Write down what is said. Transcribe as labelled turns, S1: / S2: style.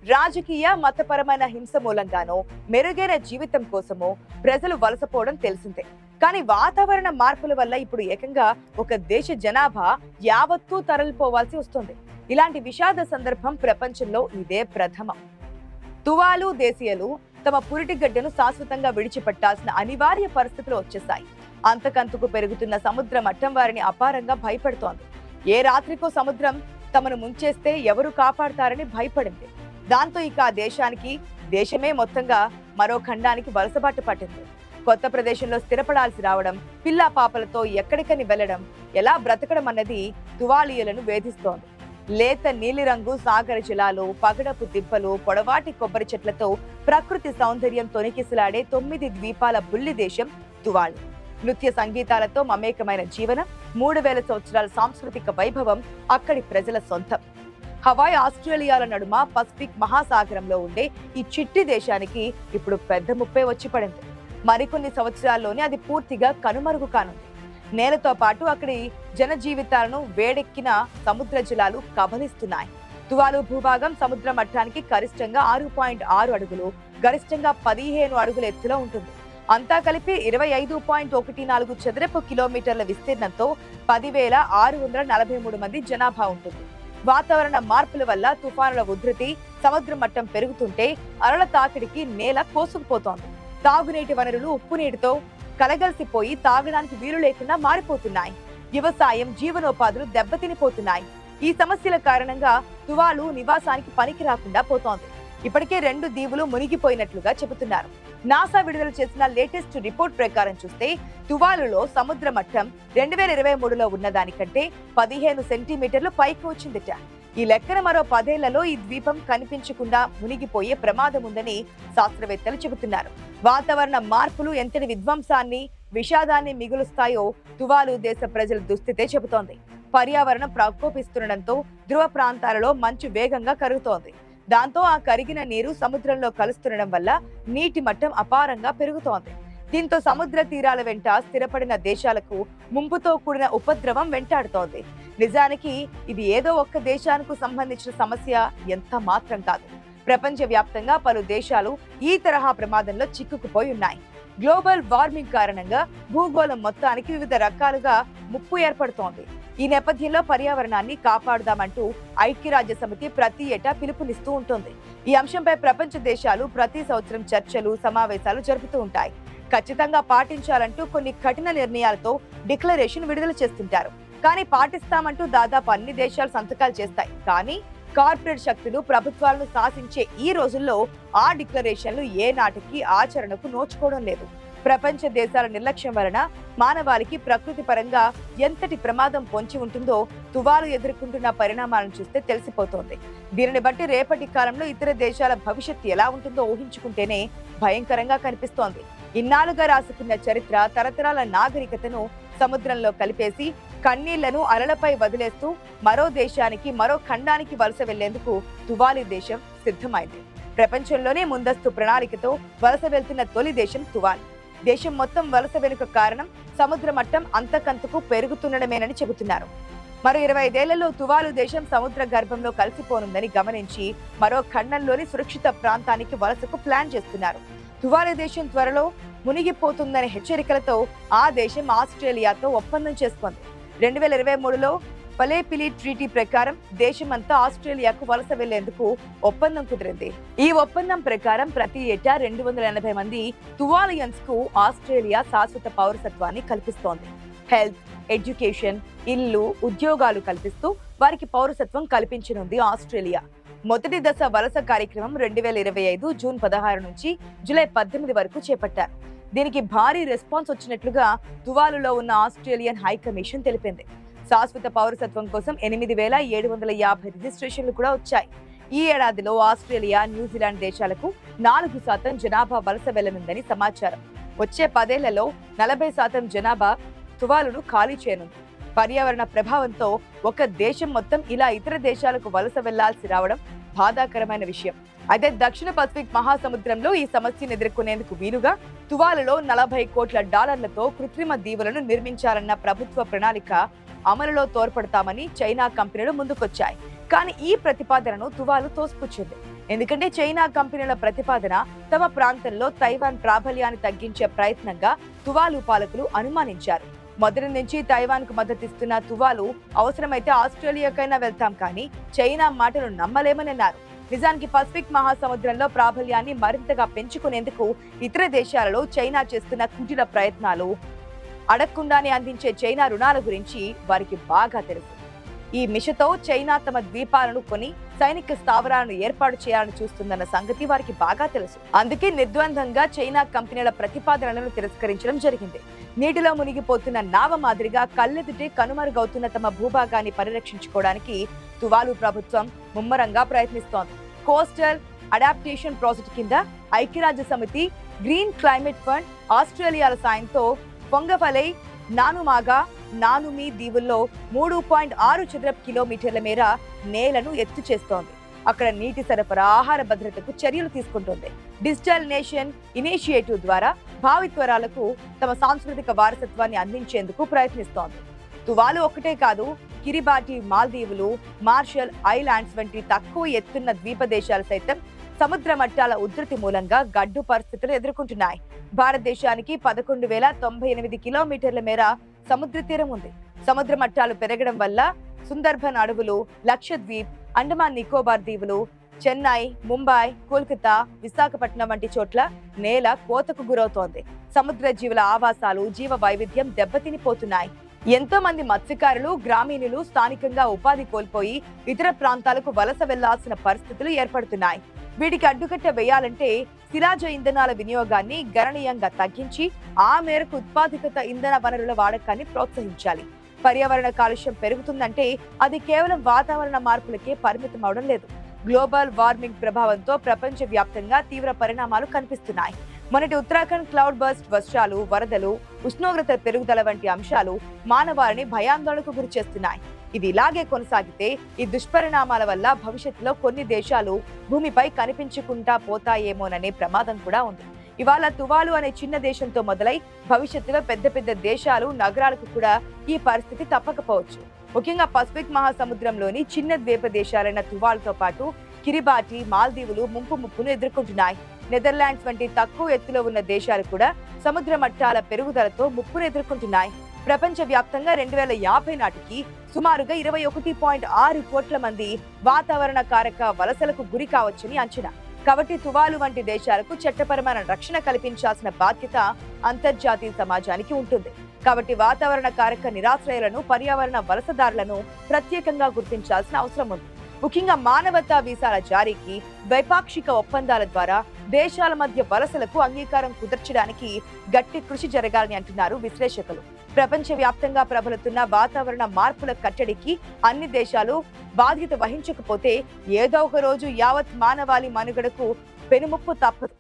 S1: రాజకీయ మతపరమైన హింస మూలంగానో మెరుగైన జీవితం కోసమో ప్రజలు వలసపోవడం తెలిసిందే. కానీ వాతావరణ మార్పుల వల్ల ఇప్పుడు ఏకంగా ఒక దేశ జనాభా యావత్తూ తరలిపోవాల్సి వస్తుంది. ఇలాంటి విషాద సందర్భం ప్రపంచంలో ఇదే ప్రథమం. తువాలు దేశీయులు తమ పురిటి గడ్డను శాశ్వతంగా విడిచిపెట్టాల్సిన అనివార్య పరిస్థితులు వచ్చేశాయి. అంతకంతకు పెరుగుతున్న సముద్ర మట్టం వారిని అపారంగా భయపెడుతోంది. ఏ రాత్రికో సముద్రం తమను ముంచేస్తే ఎవరు కాపాడతారని భయపడింది. దాంతో ఇక ఆ దేశమే మొత్తంగా మరో ఖండానికి వలసబాటు పట్టింది. కొత్త ప్రదేశంలో స్థిరపడాల్సి రావడం, పిల్లా పాపలతో ఎక్కడికని వెళ్లడం, ఎలా బ్రతకడం అన్నది తువాలీయులను వేధిస్తోంది. లేత నీలిరంగు సాగర జలాలు, పగడపు దిబ్బలు, పొడవాటి కొబ్బరి చెట్లతో ప్రకృతి సౌందర్యం తొణికిసలాడే 9 ద్వీపాల బుల్లి దేశం తువాలు. నృత్య సంగీతాలతో మమేకమైన జీవనం, 3000 సంవత్సరాల సాంస్కృతిక వైభవం అక్కడి ప్రజల సొంతం. హవాయ్, ఆస్ట్రేలియాల నడుమ పసిఫిక్ మహాసాగరంలో ఉండే ఈ చిట్టి దేశానికి ఇప్పుడు పెద్ద ముప్పే వచ్చి పడింది. మరికొన్ని సంవత్సరాల్లోనే అది పూర్తిగా కనుమరుగు కానుంది. నేలతో పాటు అక్కడి జనజీవితాలను వేడెక్కిన సముద్ర జలాలు కబలిస్తున్నాయి. తువాలు భూభాగం సముద్ర మట్టానికి గరిష్టంగా 6.6 అడుగులు, గరిష్టంగా 15 అడుగుల ఎత్తులో ఉంటుంది. అంతా కలిపి 25.14 చదరపు కిలోమీటర్ల విస్తీర్ణంతో 10,643 మంది జనాభా ఉంటుంది. వాతావరణ మార్పుల వల్ల తుఫానుల ఉధృతి, సముద్ర మట్టం పెరుగుతుంటే అలల తాకిడికి నేల కోసుకుపోతోంది. తాగునీటి వనరులు ఉప్పు నీటితో కలగలిసిపోయి తాగడానికి వీలు లేకుండా మారిపోతున్నాయి. వ్యవసాయం, జీవనోపాధులు దెబ్బతినిపోతున్నాయి. ఈ సమస్యల కారణంగా తువాలు నివాసానికి పనికి రాకుండా పోతోంది. ఇప్పటికే 2 దీవులు మునిగిపోయినట్లుగా చెబుతున్నారు. నాసా విడుదల చేసిన లేటెస్ట్ రిపోర్ట్ ప్రకారం చూస్తే తువాలులో సముద్ర మట్టం 2023లో ఉన్న దానికంటే 15 సెంటీమీటర్లు పైకి వచ్చిందిట. ఈ లెక్కన మరో 10 ఏళ్లలో ఈ ద్వీపం కనిపించకుండా మునిగిపోయే ప్రమాదం ఉందని శాస్త్రవేత్తలు చెబుతున్నారు. వాతావరణ మార్పులు ఎంతటి విధ్వంసాన్ని, విషాదాన్ని మిగులుస్తాయో తువాలు దేశ ప్రజల దుస్థితే చెబుతోంది. పర్యావరణం ప్రకోపిస్తుండటంతో ధ్రువ ప్రాంతాలలో మంచు వేగంగా కరుగుతోంది. దాంతో ఆ కరిగిన నీరు సముద్రంలో కలుస్తుండడం వల్ల నీటి మట్టం అపారంగా పెరుగుతోంది. దీంతో సముద్ర తీరాల వెంట స్థిరపడిన దేశాలకు ముంపుతో కూడిన ఉపద్రవం వెంటాడుతోంది. నిజానికి ఇది ఏదో ఒక్క దేశానికి సంబంధించిన సమస్య ఎంత మాత్రం కాదు. ప్రపంచ వ్యాప్తంగా పలు దేశాలు ఈ తరహా ప్రమాదంలో చిక్కుకుపోయి ఉన్నాయి. గ్లోబల్ వార్మింగ్ కారణంగా భూగోళం మొత్తానికి వివిధ రకాలుగా ముప్పు ఏర్పడుతోంది. ఈ నేపథ్యంలో పర్యావరణాన్ని కాపాడుదామంటూ ఐక్యరాజ్య సమితి ప్రతి ఏటా పిలుపునిస్తూ ఉంటుంది. ఈ అంశంపై ప్రపంచ దేశాలు ప్రతి సంవత్సరం చర్చలు, సమావేశాలు జరుపుతూ ఉంటాయి. ఖచ్చితంగా పాటించాలంటూ కొన్ని కఠిన నిర్ణయాలతో డిక్లరేషన్ విడుదల చేస్తుంటారు. కానీ పాటిస్తామంటూ దాదాపు అన్ని దేశాలు సంతకాలు చేస్తాయి. కానీ కార్పొరేట్ శక్తులు ప్రభుత్వాలను శాసించే ఈ రోజుల్లో ఆ డిక్లరేషన్లు ఏ నాటికి ఆచరణకు నోచుకోవడం లేదు. ప్రపంచ దేశాల నిర్లక్ష్యం వలన మానవాళికి ప్రకృతి పరంగా ఎంతటి ప్రమాదం పొంచి ఉంటుందో తువాలు ఎదుర్కొంటున్న పరిణామాలను చూస్తే తెలిసిపోతోంది. దీనిని బట్టి రేపటి కాలంలో ఇతర దేశాల భవిష్యత్తు ఎలా ఉంటుందో ఊహించుకుంటేనే భయంకరంగా కనిపిస్తోంది. ఇన్నాళ్లుగా రాసుకున్న చరిత్ర, తరతరాల నాగరికతను సముద్రంలో కలిపేసి కన్నీళ్లను అలలపై వదిలేస్తూ మరో దేశానికి, మరో ఖండానికి వలస వెళ్లేందుకు తువాలు దేశం సిద్ధమైంది. ప్రపంచంలోనే ముందస్తు ప్రణాళికతో వలస వెళ్తున్న తొలి దేశం తువాలు. దేశం మొత్తం వలస వెనుక కారణం సముద్ర మట్టం అంతకంతకు పెరుగుతుండడమేనని చెబుతున్నారు. మరో 25 ఏళ్లలో తువాలు దేశం సముద్ర గర్భంలో కలిసిపోనుందని గమనించి మరో ఖండంలోని సురక్షిత ప్రాంతానికి వలసకు ప్లాన్ చేస్తున్నారు. తువాలు దేశం త్వరలో మునిగిపోతుందనే హెచ్చరికలతో ఆ దేశం ఆస్ట్రేలియాతో ఒప్పందం చేసుకుంది. 2023లో పలేపిలి ట్రీటీ ప్రకారం దేశమంతా ఆస్ట్రేలియాకు వలస వెళ్లేందుకు ఒప్పందం కుదిరింది. ఈ ఒప్పందం ప్రకారం ప్రతి ఏటా 280 మంది తువాలియన్స్ కు ఆస్ట్రేలియా శాశ్వత పౌరసత్వాన్ని కల్పిస్తోంది. హెల్త్, ఎడ్యుకేషన్, ఇల్లు, ఉద్యోగాలు కల్పిస్తూ వారికి పౌరసత్వం కల్పించనుంది ఆస్ట్రేలియా. మొదటి దశ వలస కార్యక్రమం 2025 జూన్ 16 నుంచి జూలై 18 వరకు చేపట్టారు. దీనికి భారీ రెస్పాన్స్ వచ్చినట్లుగా తువాలులో ఉన్న ఆస్ట్రేలియన్ హై కమిషన్ తెలిపింది. శాశ్వత పౌరసత్వం కోసం 8,750 రిజిస్ట్రేషన్లు కూడా వచ్చాయి. ఈ ఏడాదిలో ఆస్ట్రేలియా, న్యూజిలాండ్ దేశాలకు 4% జనాభా వలస వెళ్లనుందని సమాచారం. వచ్చే 10 ఏళ్లలో 40% జనాభా తువాలును ఖాళీ చేయనుంది. పర్యావరణ ప్రభావంతో ఒక దేశం మొత్తం ఇలా ఇతర దేశాలకు వలస వెళ్లాల్సి రావడం బాధాకరమైన విషయం. అయితే దక్షిణ పసిఫిక్ మహాసముద్రంలో ఈ సమస్యను ఎదుర్కొనేందుకు వీలుగా తువాలులో $40 కోట్ల కృత్రిమ దీవులను నిర్మించాలన్న ప్రభుత్వ ప్రణాళిక అమలులో తోడ్పడతామని చైనా కంపెనీలు ముందుకొచ్చాయి. కానీ ఈ ప్రతిపాదనను తువాలు తోసిపుచ్చింది. ఎందుకంటే చైనా కంపెనీల ప్రతిపాదన తమ ప్రాంతంలో తైవాన్ ప్రాబల్యాన్ని తగ్గించే ప్రయత్నంగా తువాలు పాలకులు అనుమానించారు. మొదటి నుంచి తైవాన్ కు మద్దతిస్తున్న తువాలు అవసరమైతే ఆస్ట్రేలియాకైనా వెళ్తాం కానీ చైనా మాటలు నమ్మలేమని అన్నారు. నిజానికి పసిఫిక్ మహాసముద్రంలో ప్రాబల్యాన్ని మరింతగా పెంచుకునేందుకు ఇతర దేశాలలో చైనా చేస్తున్న కుటిల ప్రయత్నాలు, అడగకుండానే అందించే చైనా రుణాల గురించి వారికి బాగా తెలుసు. ఈ మిషతో చైనా తమ ద్వీపాలను కొని సైనిక స్థావరాలను ఏర్పాటు చేయాలని చూస్తుందన్న సంగతి వారికి బాగా తెలుసు. అందుకే నిర్ద్వందంగా చైనా కంపెనీల ప్రతిపాదనలను తిరస్కరించడం జరిగింది. నీటిలో మునిగిపోతున్న నావ మాదిరిగా కళ్ళెదుటే కనుమరుగవుతున్న తమ భూభాగాన్ని పరిరక్షించుకోవడానికి తువాలు ప్రభుత్వం ముమ్మరంగా ప్రయత్నిస్తోంది. కోస్టల్ అడాప్టేషన్ ప్రాజెక్టు కింద ఐక్యరాజ్య సమితి, గ్రీన్ క్లైమేట్ ఫండ్, ఆస్ట్రేలియాల సాయంతో పొంగఫలై, నానుమాగా, నానుమి దీవుల్లో 3.6 చదరపు కిలోమీటర్ల మేర నేలను ఎత్తు చేస్తోంది. అక్కడ నీటి సరఫరా, ఆహార భద్రతకు చర్యలు తీసుకుంటోంది. డిజిటల్ నేషన్ ఇనిషియేటివ్ ద్వారా భావితరాలకు తమ సాంస్కృతిక వారసత్వాన్ని అందించేందుకు ప్రయత్నిస్తోంది. తువాలు ఒక్కటే కాదు, కిరిబాటి, మాల్దీవులు, మార్షల్ ఐలాండ్స్ వంటి తక్కువ ఎత్తున్న ద్వీప దేశాలు సైతం సముద్ర మట్టాల ఉధృతి మూలంగా గడ్డు పరిస్థితులు ఎదుర్కొంటున్నాయి. భారతదేశానికి 11,098 కిలోమీటర్ల మేర సముద్ర తీరం ఉంది. సముద్ర మట్టాలు పెరగడం వల్ల సుందర్బన్ అడవులు, లక్షద్వీప్, అండమాన్ నికోబార్ దీవులు, చెన్నై, ముంబై, కోల్కతా, విశాఖపట్నం వంటి చోట్ల నేల కోతకు గురవుతోంది. సముద్ర జీవుల ఆవాసాలు, జీవ వైవిధ్యం దెబ్బతినిపోతున్నాయి. ఎంతో మంది మత్స్యకారులు, గ్రామీణులు స్థానికంగా ఉపాధి కోల్పోయి ఇతర ప్రాంతాలకు వలస వెళ్లాల్సిన పరిస్థితులు ఏర్పడుతున్నాయి. వీటికి అడ్డుకట్ట వేయాలంటే శిలాజ ఇంధనాల వినియోగాన్ని గణనీయంగా తగ్గించి ఆ మేరకు ఉత్పాదకత ఇంధన వనరుల వాడకాన్ని ప్రోత్సహించాలి. పర్యావరణ కాలుష్యం పెరుగుతుందంటే అది కేవలం వాతావరణ మార్పులకే పరిమితం అవడం లేదు. గ్లోబల్ వార్మింగ్ ప్రభావంతో ప్రపంచ వ్యాప్తంగా తీవ్ర పరిణామాలు కనిపిస్తున్నాయి. మొన్నటి ఉత్తరాఖండ్ క్లౌడ్ బర్స్ట్ వర్షాలు, వరదలు, ఉష్ణోగ్రత పెరుగుదల వంటి అంశాలు మానవాళిని భయాందోళనకు గురి చేస్తున్నాయి. ఇది ఇలాగే కొనసాగితే ఈ దుష్పరిణామాల వల్ల భవిష్యత్తులో కొన్ని దేశాలు భూమిపై కనిపించకుండా పోతాయేమోననే ప్రమాదం కూడా ఉంది. ఇవాళ తువాలు అనే చిన్న దేశంతో మొదలై భవిష్యత్తులో పెద్ద పెద్ద దేశాలు, నగరాలకు కూడా ఈ పరిస్థితి తప్పకపోవచ్చు. ముఖ్యంగా పసిఫిక్ మహాసముద్రంలోని చిన్న ద్వీప దేశాలైన తువాలుతో పాటు కిరిబాటి, మాల్దీవులు ముప్పును ఎదుర్కొంటున్నాయి. నెదర్లాండ్స్ వంటి తక్కువ ఎత్తులో ఉన్న దేశాలు కూడా సముద్ర మట్టాల పెరుగుదలతో ముప్పును ఎదుర్కొంటున్నాయి. ప్రపంచ వ్యాప్తంగా 2050 నాటికి సుమారుగా 21.6 కోట్ల మంది వాతావరణ కారక వలసలకు గురి కావచ్చని అంచనా. కాబట్టి తువాలు వంటి దేశాలకు చట్టపరమైన రక్షణ కల్పించాల్సిన బాధ్యత అంతర్జాతీయ సమాజానికి ఉంటుంది. కాబట్టి వాతావరణ కారక నిరాశ్రయాలను, పర్యావరణ వలసదారులను ప్రత్యేకంగా గుర్తించాల్సిన అవసరం ఉంది. ముఖ్యంగా మానవతా వీసాల జారీకి, ద్వైపాక్షిక ఒప్పందాల ద్వారా దేశాల మధ్య వలసలకు అంగీకారం కుదర్చడానికి గట్టి కృషి జరగాలని అంటున్నారు విశ్లేషకులు. ప్రపంచ వ్యాప్తంగా ప్రబలుతున్న వాతావరణ మార్పుల కట్టడికి అన్ని దేశాలు బాధ్యత వహించకపోతే ఏదో ఒక రోజు యావత్ మానవాళి మనుగడకు పెనుముప్పు తప్పదు.